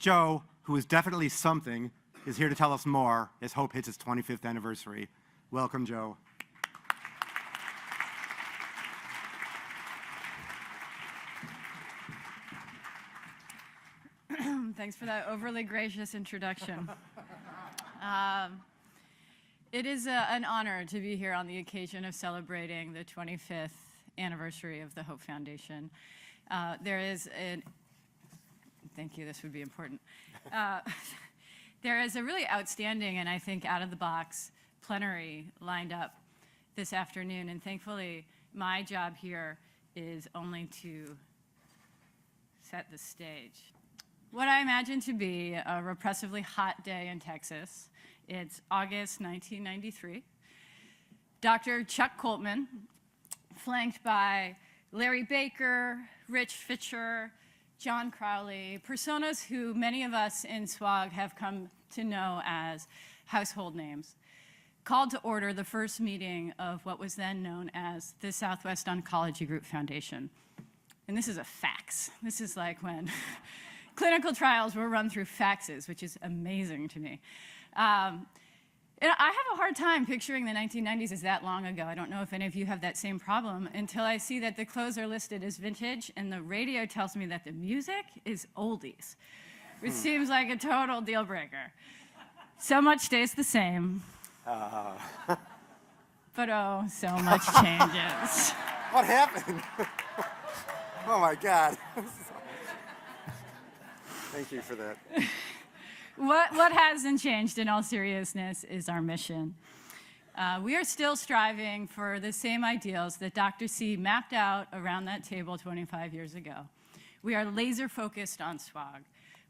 Joe, who is definitely something, is here to tell us more as Hope hits its 25th anniversary. Welcome, Joe. Thanks for that overly gracious introduction. It is an honor to be here on the occasion of celebrating the 25th anniversary of the Hope Foundation. Thank you, this would be important. There is a really outstanding and I think out-of-the-box plenary lined up this afternoon, and thankfully my job here is only to set the stage. What I imagine to be a repressively hot day in Texas. It's August 1993. Dr. Chuck Coltman, flanked by Larry Baker, Rich Fisher, John Crowley, personas who many of us in SWOG have come to know as household names, called to order the first meeting of what was then known as the Southwest Oncology Group Foundation. And this is a fax. This is like when clinical trials were run through faxes, which is amazing to me. And I have a hard time picturing the 1990s as that long ago. I don't know if any of you have that same problem until I see that the clothes are listed as vintage and the radio tells me that the music is oldies, which seems like a total deal breaker. So much stays the same. But oh, so much changes. What happened? Oh my God. Thank you for that. What hasn't changed in all seriousness is our mission. We are still striving for the same ideals that Dr. C mapped out around that table 25 years ago. We are laser focused on SWOG.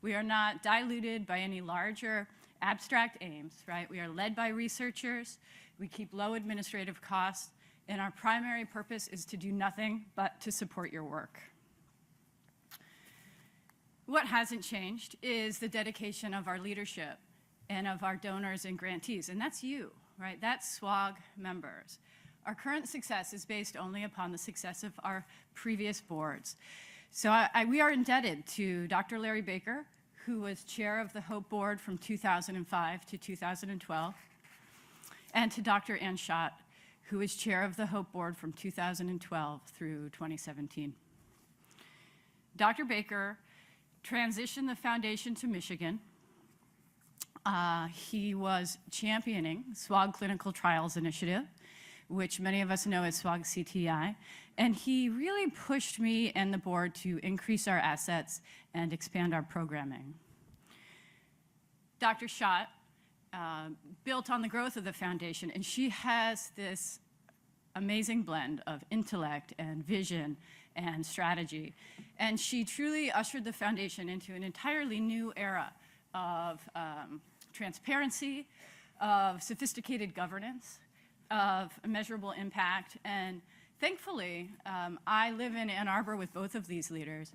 We are not diluted by any larger abstract aims, right? We are led by researchers. We keep low administrative costs, and our primary purpose is to do nothing but to support your work. What hasn't changed is the dedication of our leadership and of our donors and grantees, and that's you, right? That's SWOG members. Our current success is based only upon the success of our previous boards. So we are indebted to Dr. Larry Baker, who was chair of the Hope Board from 2005 to 2012, and to Dr. Ann Schott, who was chair of the Hope Board from 2012 through 2017. Dr. Baker transitioned the foundation to Michigan. He was championing SWOG Clinical Trials Initiative, which many of us know as SWOG-CTI, and he really pushed me and the board to increase our assets and expand our programming. Dr. Schott built on the growth of the foundation, and she has this amazing blend of intellect and vision and strategy. And she truly ushered the foundation into an entirely new era of transparency, of sophisticated governance, of measurable impact. And thankfully, I live in Ann Arbor with both of these leaders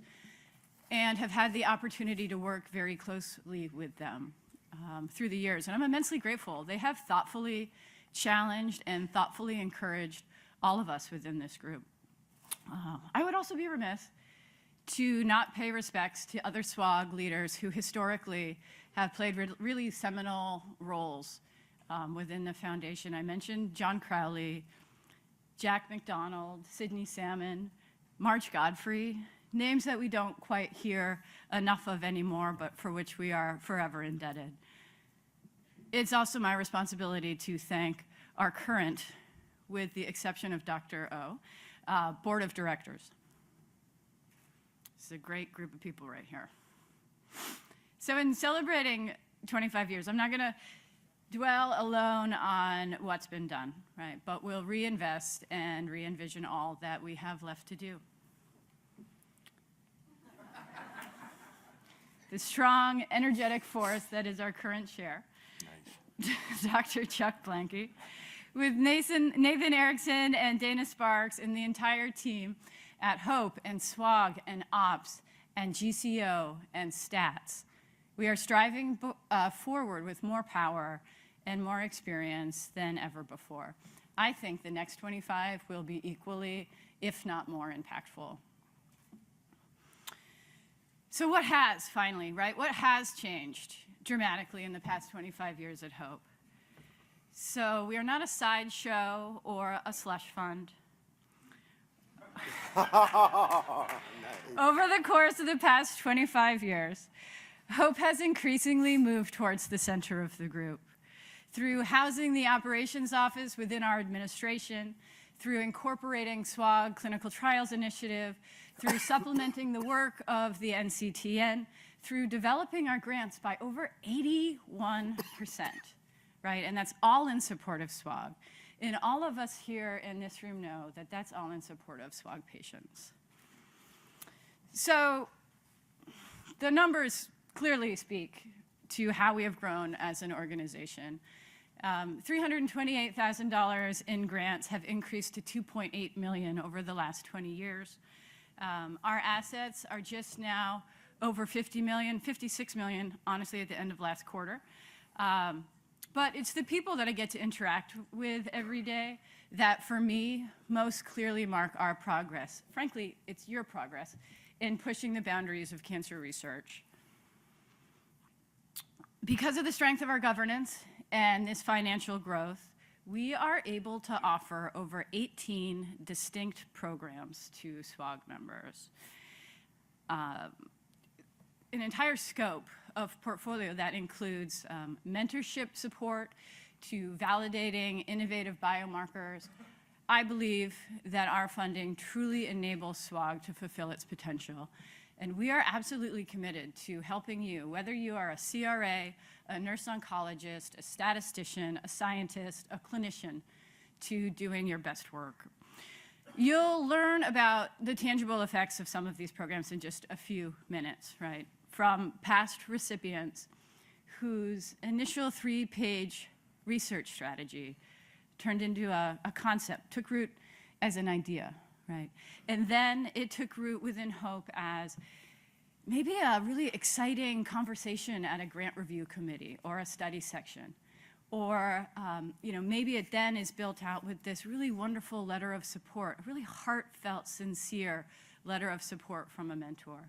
and have had the opportunity to work very closely with them through the years. And I'm immensely grateful. They have thoughtfully challenged and thoughtfully encouraged all of us within this group. I would also be remiss to not pay respects to other SWOG leaders who historically have played really seminal roles within the foundation. I mentioned John Crowley, Jack McDonald, Sidney Salmon, Marge Godfrey, names that we don't quite hear enough of anymore, but for which we are forever indebted. It's also my responsibility to thank our current, with the exception of Dr. O, board of directors. This is a great group of people right here. So in celebrating 25 years, I'm not going to dwell alone on what's been done, right? But we'll reinvest and re-envision all that we have left to do. The strong, energetic force that is our current chair, nice. Dr. Chuck Blanke, with Nathan Erickson and Dana Sparks and the entire team at Hope and SWOG and Ops and GCO and Stats. We are striving forward with more power and more experience than ever before. I think the next 25 will be equally, if not more, impactful. So what has, finally, right? What has changed dramatically in the past 25 years at Hope? So we are not a sideshow or a slush fund. Over the course of the past 25 years, Hope has increasingly moved towards the center of the group through housing the operations office within our administration, through incorporating SWOG Clinical Trials Initiative, through supplementing the work of the NCTN, through developing our grants by over 81%, right? And that's all in support of SWOG. And all of us here in this room know that that's all in support of SWOG patients. So the numbers clearly speak to how we have grown as an organization. $328,000 in grants have increased to $2.8 million over the last 20 years. Our assets are just now over 50 million, 56 million, honestly, at the end of last quarter. But it's the people that I get to interact with every day that, for me, most clearly mark our progress. Frankly, it's your progress in pushing the boundaries of cancer research. Because of the strength of our governance and this financial growth, we are able to offer over 18 distinct programs to SWOG members. An entire scope of portfolio that includes mentorship support to validating innovative biomarkers. I believe that our funding truly enables SWOG to fulfill its potential. And we are absolutely committed to helping you, whether you are a CRA, a nurse oncologist, a statistician, a scientist, a clinician, to doing your best work. You'll learn about the tangible effects of some of these programs in just a few minutes, right? From past recipients whose initial 3-page research strategy turned into a concept, took root as an idea, right? And then it took root within Hope as maybe a really exciting conversation at a grant review committee or a study section. Or maybe it then is built out with this really wonderful letter of support, a really heartfelt, sincere letter of support from a mentor.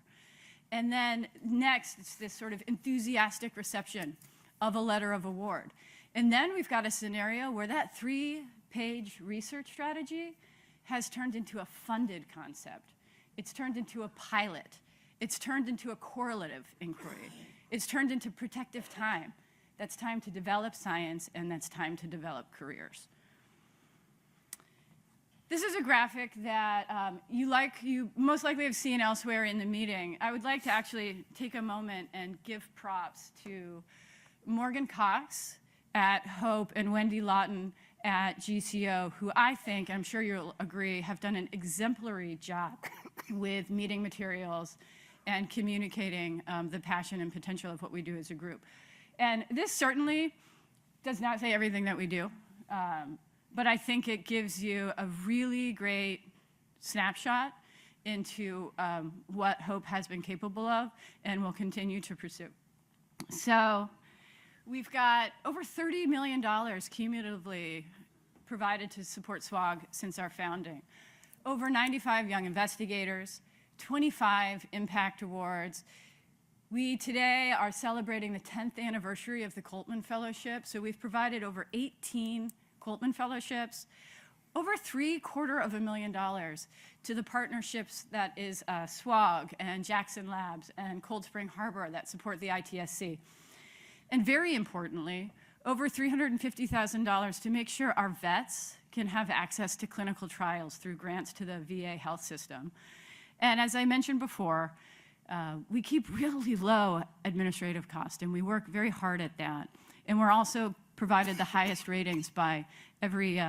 And then next, it's this sort of enthusiastic reception of a letter of award. And then we've got a scenario where that 3-page research strategy has turned into a funded concept. It's turned into a pilot. It's turned into a correlative inquiry. It's turned into protective time. That's time to develop science, and that's time to develop careers. This is a graphic that you most likely have seen elsewhere in the meeting. I would like to actually take a moment and give props to Morgan Cox at Hope and Wendy Lawton at GCO, who I think, I'm sure you'll agree, have done an exemplary job with meeting materials and communicating the passion and potential of what we do as a group. And this certainly does not say everything that we do. But I think it gives you a really great snapshot into what Hope has been capable of and will continue to pursue. So we've got over $30 million cumulatively provided to support SWOG since our founding. Over 95 young investigators, 25 impact awards. We today are celebrating the 10th anniversary of the Coltman Fellowship, so we've provided over 18 Coltman Fellowships, over $750,000 to the partnerships that is SWOG and Jackson Labs and Cold Spring Harbor that support the ITSC. And very importantly, over $350,000 to make sure our vets can have access to clinical trials through grants to the VA health system. And as I mentioned before, we keep really low administrative cost, and we work very hard at that. And we're also provided the highest ratings by every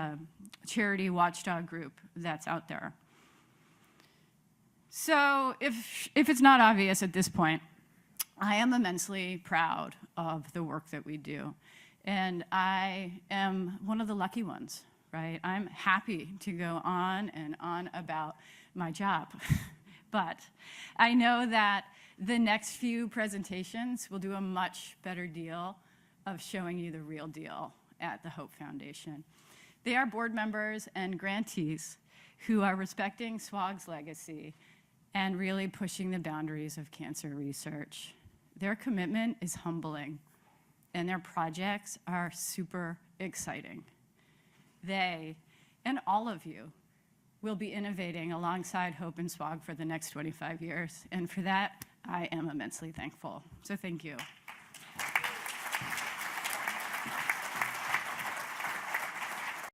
charity watchdog group that's out there. So if it's not obvious at this point, I am immensely proud of the work that we do. And I am one of the lucky ones, right? I'm happy to go on and on about my job. But I know that the next few presentations will do a much better deal of showing you the real deal at the Hope Foundation. They are board members and grantees who are respecting SWOG's legacy and really pushing the boundaries of cancer research. Their commitment is humbling, and their projects are super exciting. They, and all of you, will be innovating alongside Hope and SWOG for the next 25 years, and for that, I am immensely thankful. So thank you.